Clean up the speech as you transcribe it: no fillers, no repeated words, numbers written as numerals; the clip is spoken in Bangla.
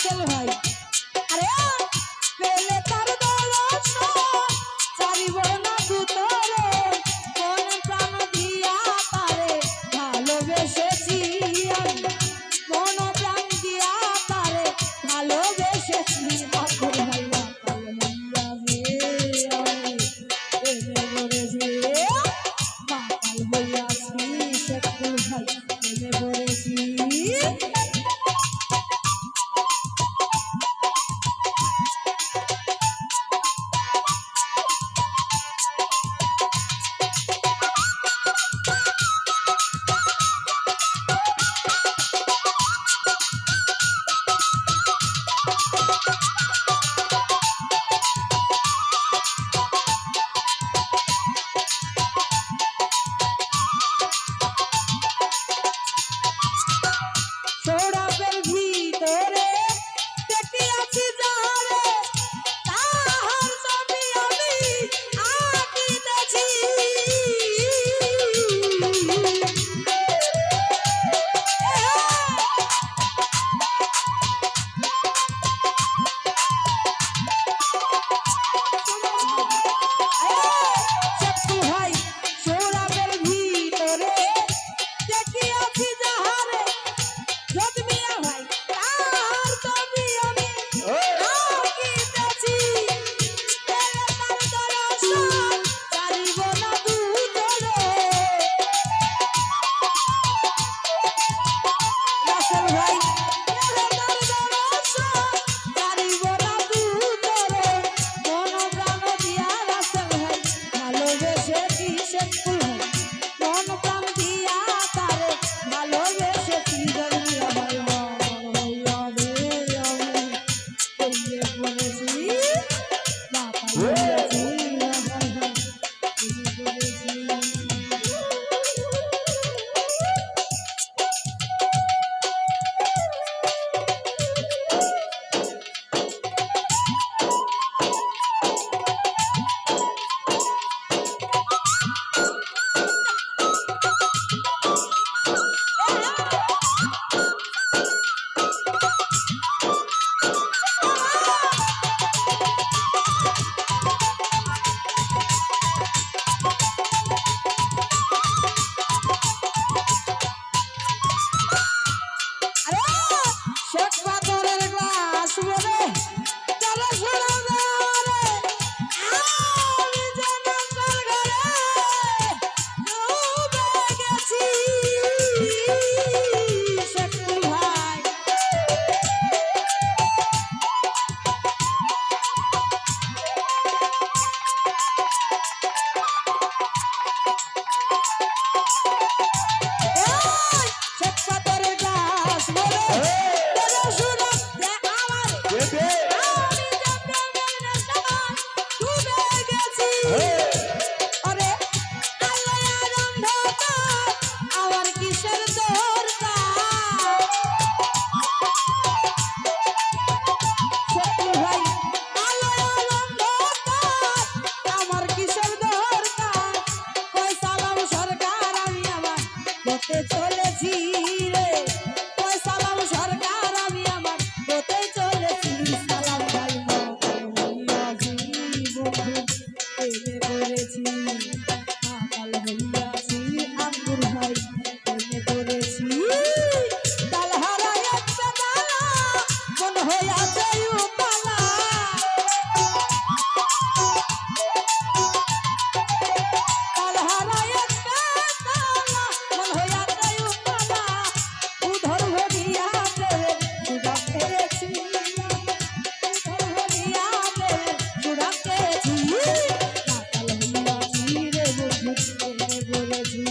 রাসেল ভাই আরে পেলে তার দর্শন চারিব না দুতরে কোন প্রাণ দিয়া তারে ভালোবেসেছি আমি কোন প্রাণ দিয়া তারে ভালোবেসেছি বাকুর ভাইয়া কাল হইয়া রে আমি প্রেমে পড়েছি কাল হইয়াছি শেখুল ভাই প্রেমে পড়েছি সৌরভের ভিতরে দেখি আছি যারে তাহার ছবি আমি আঁকিতেছি শত্রু ভাই সৌরভের ভিতরে দেখি আছি যাহারে যদমিয়া ভাই তার ছবি আমি আঁকিতেছি পেলে তার দর্শন চারিব না দুজনে রাসেল ভাই পেলে তার দর্শন চারিব না দুজনে কোন প্রাণ দিয়া রাসেল ভাই ভালোবেসেছি শেখুল ভাই কোন প্রাণ দিয়া তারে ভালোবেসেছি যদমিয়া ভাই হইয়া রে আমি প্রেমে পড়েছি বাবা হইয়াছি রাসেল ভাই প্রেমে পড়েছি আরে শেখ পাথরের গ্লাস বলে চলো শোনাবে রে আমি জানার ঘরে ডুবে গেছি শেখুল ভাই শেখ পাথরের গ্লাস বলে চলো শোনাবে আমার আমি জানার নেশায় ডুবে গেছি আরে আলোয়ার অন্ধকার আমার কিসের দরকার শত্রু ভাই আলোয়ার অন্ধকার আমার কিসের দরকার কই সালাম সরকার আমি আমার হতে চলেছি রে কই সালাম সরকার আমি আমার হতে চলেছি সালাম ভাই হইয়াছি বন্ধু প্রেমে পড়েছি কাল হইয়াছি আঙ্গুর ভাই প্রেমে পড়েছি কাল হারায় একটা ডালা মন হইয়াছে উপালা কাল হারায় একটা ডালা মন হইয়াছে উপালা উধর ভরিয়া প্রেমে সুধা পেয়েছি উধর ভরিয়া প্রেমে সুধা পেয়েছি কাল হইয়াছি রে বন্ধু প্রেমে পড়েছি